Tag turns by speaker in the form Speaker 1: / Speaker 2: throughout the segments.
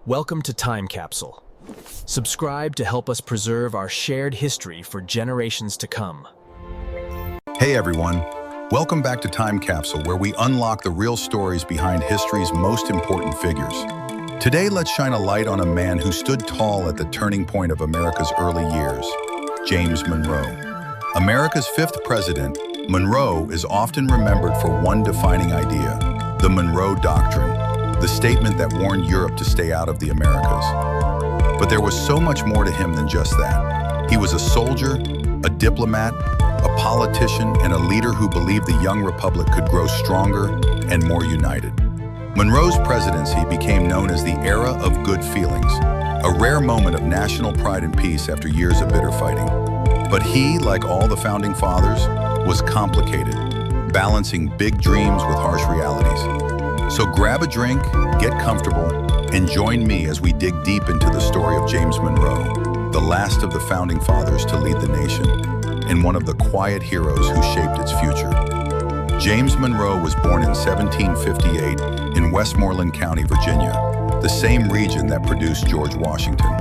Speaker 1: Welcome to Time Capsule. Subscribe to help us preserve our shared history for generations to come.
Speaker 2: Hey everyone, welcome back to Time Capsule, where we unlock the real stories behind history's most important figures. Today, let's shine a light on a man who stood tall at the turning point of America's early years, James Monroe. America's fifth president, Monroe is often remembered for one defining idea, the Monroe Doctrine, the statement that warned Europe to stay out of the Americas. But there was so much more to him than just that. He was a soldier, a diplomat, a politician, and a leader who believed the young republic could grow stronger and more united. Monroe's presidency became known as the era of good feelings, a rare moment of national pride and peace after years of bitter fighting. But he, like all the founding fathers, was complicated, balancing big dreams with harsh realities. So grab a drink, get comfortable, and join me as we dig deep into the story of James Monroe, the last of the founding fathers to lead the nation, and one of the quiet heroes who shaped its future. James Monroe was born in 1758 in Westmoreland County, Virginia, the same region that produced George Washington.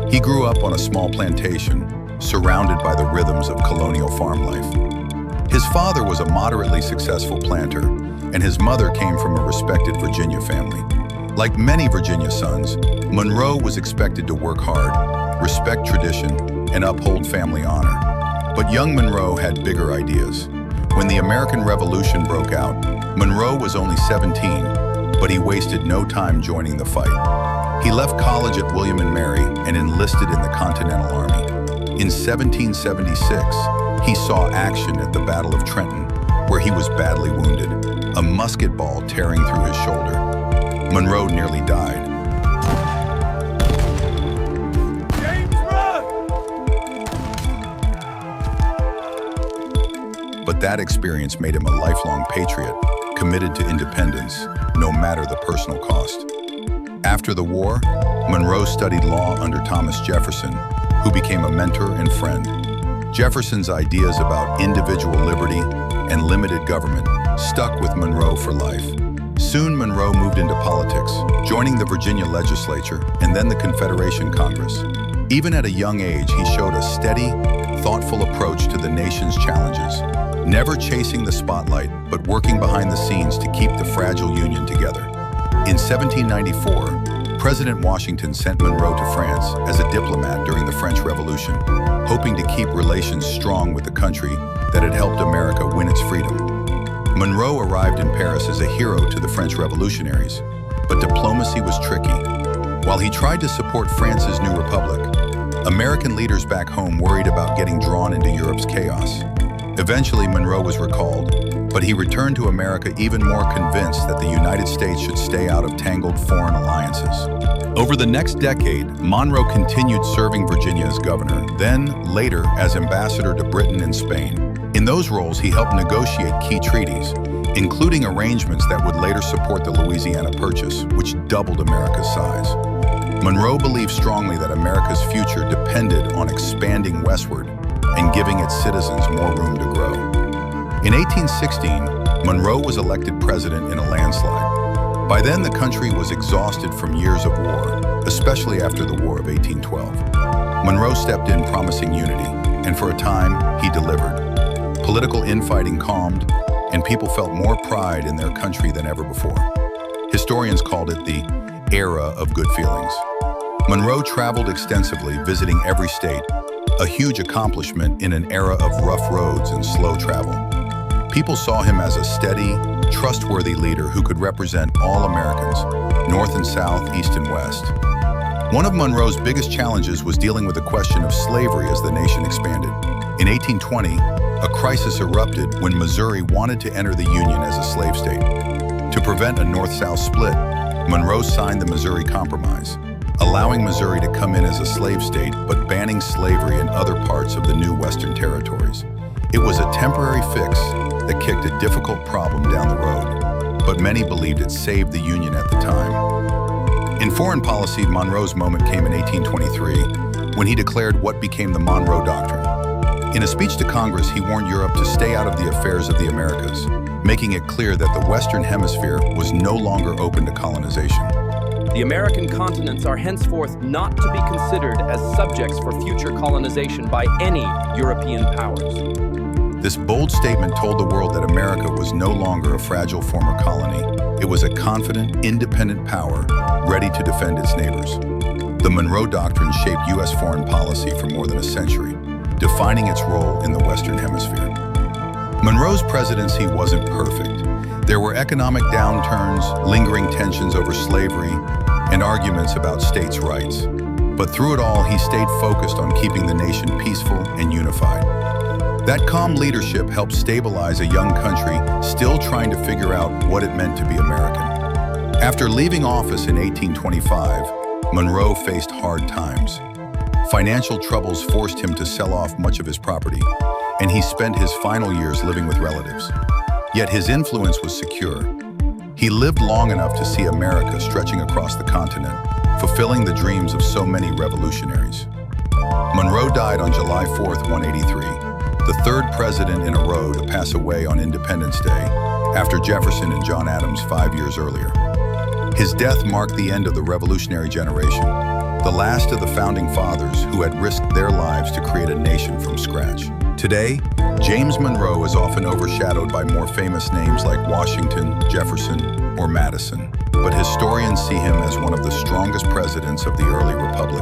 Speaker 2: He grew up on a small plantation, surrounded by the rhythms of colonial farm life. His father was a moderately successful planter, and his mother came from a respected Virginia family. Like many Virginia sons, Monroe was expected to work hard, respect tradition, and uphold family honor. But young Monroe had bigger ideas. When the American Revolution broke out, Monroe was only 17, but he wasted no time joining the fight. He left college at William and Mary and enlisted in the Continental Army. In 1776, he saw action at the Battle of Trenton, where he was badly wounded, a musket ball tearing through his shoulder. Monroe nearly died.
Speaker 3: James, run!
Speaker 2: But that experience made him a lifelong patriot, committed to independence, no matter the personal cost. After the war, Monroe studied law under Thomas Jefferson, who became a mentor and friend. Jefferson's ideas about individual liberty and limited government stuck with Monroe for life. Soon, Monroe moved into politics, joining the Virginia legislature and then the Confederation Congress. Even at a young age, he showed a steady, thoughtful approach to the nation's challenges, never chasing the spotlight, but working behind the scenes to keep the fragile Union together. In 1794, President Washington sent Monroe to France as a diplomat during the French Revolution, hoping to keep relations strong with the country that had helped America win its freedom. Monroe arrived in Paris as a hero to the French revolutionaries, but diplomacy was tricky. While he tried to support France's new republic, American leaders back home worried about getting drawn into Europe's chaos. Eventually, Monroe was recalled, but he returned to America even more convinced that the United States should stay out of tangled foreign alliances. Over the next decade, Monroe continued serving Virginia as governor, then later as ambassador to Britain and Spain. In those roles, he helped negotiate key treaties, including arrangements that would later support the Louisiana Purchase, which doubled America's size. Monroe believed strongly that America's future depended on expanding westward and giving its citizens more room to grow. In 1816, Monroe was elected president in a landslide. By then, the country was exhausted from years of war, especially after the War of 1812. Monroe stepped in promising unity, and for a time, he delivered. Political infighting calmed, and people felt more pride in their country than ever before. Historians called it the era of good feelings. Monroe traveled extensively, visiting every state, a huge accomplishment in an era of rough roads and slow travel. People saw him as a steady, trustworthy leader who could represent all Americans, North and South, East and West. One of Monroe's biggest challenges was dealing with the question of slavery as the nation expanded. In 1820, a crisis erupted when Missouri wanted to enter the Union as a slave state. To prevent a North-South split, Monroe signed the Missouri Compromise, allowing Missouri to come in as a slave state but banning slavery in other parts of the new Western territories. It was a temporary fix that kicked a difficult problem down the road, but many believed it saved the Union at the time. In foreign policy, Monroe's moment came in 1823 when he declared what became the Monroe Doctrine. In a speech to Congress, he warned Europe to stay out of the affairs of the Americas, making it clear that the Western Hemisphere was no longer open to colonization.
Speaker 4: The American continents are henceforth not to be considered as subjects for future colonization by any European powers.
Speaker 2: This bold statement told the world that America was no longer a fragile former colony. It was a confident, independent power ready to defend its neighbors. The Monroe Doctrine shaped U.S. foreign policy for more than a century, defining its role in the Western Hemisphere. Monroe's presidency wasn't perfect. There were economic downturns, lingering tensions over slavery, and arguments about states' rights. But through it all, he stayed focused on keeping the nation peaceful and unified. That calm leadership helped stabilize a young country still trying to figure out what it meant to be American. After leaving office in 1825, Monroe faced hard times. Financial troubles forced him to sell off much of his property, and he spent his final years living with relatives. Yet his influence was secure. He lived long enough to see America stretching across the continent, fulfilling the dreams of so many revolutionaries. Monroe died on July 4th, 183, the third president in a row to pass away on Independence Day, after Jefferson and John Adams 5 years earlier. His death marked the end of the revolutionary generation, the last of the founding fathers who had risked their lives to create a nation from scratch. Today, James Monroe is often overshadowed by more famous names like Washington, Jefferson, or Madison, but historians see him as one of the strongest presidents of the early republic,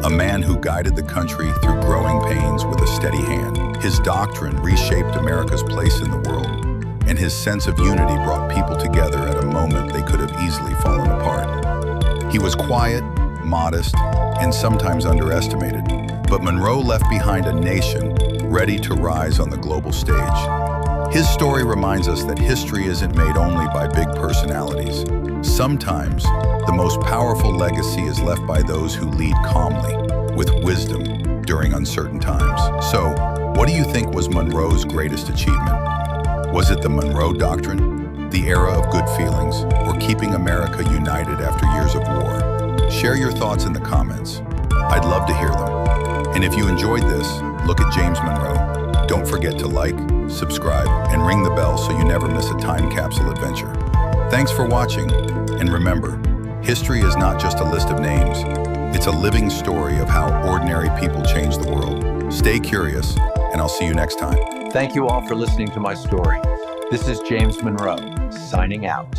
Speaker 2: a man who guided the country through growing pains with a steady hand. His doctrine reshaped America's place in the world, and his sense of unity brought people together at a moment they could have easily fallen apart. He was quiet, modest, and sometimes underestimated, but Monroe left behind a nation ready to rise on the global stage. His story reminds us that history isn't made only by big personalities. Sometimes, the most powerful legacy is left by those who lead calmly, with wisdom, during uncertain times. So, what do you think was Monroe's greatest achievement? Was it the Monroe Doctrine, the era of good feelings, or keeping America united after years of war? Share your thoughts in the comments. I'd love to hear them. And if you enjoyed this, look at James Monroe. Don't forget to like, subscribe, and ring the bell so you never miss a time capsule adventure. Thanks for watching, and remember, history is not just a list of names. It's a living story of how ordinary people change the world. Stay curious, and I'll see you next time.
Speaker 5: Thank you all for listening to my story. This is James Monroe, signing out.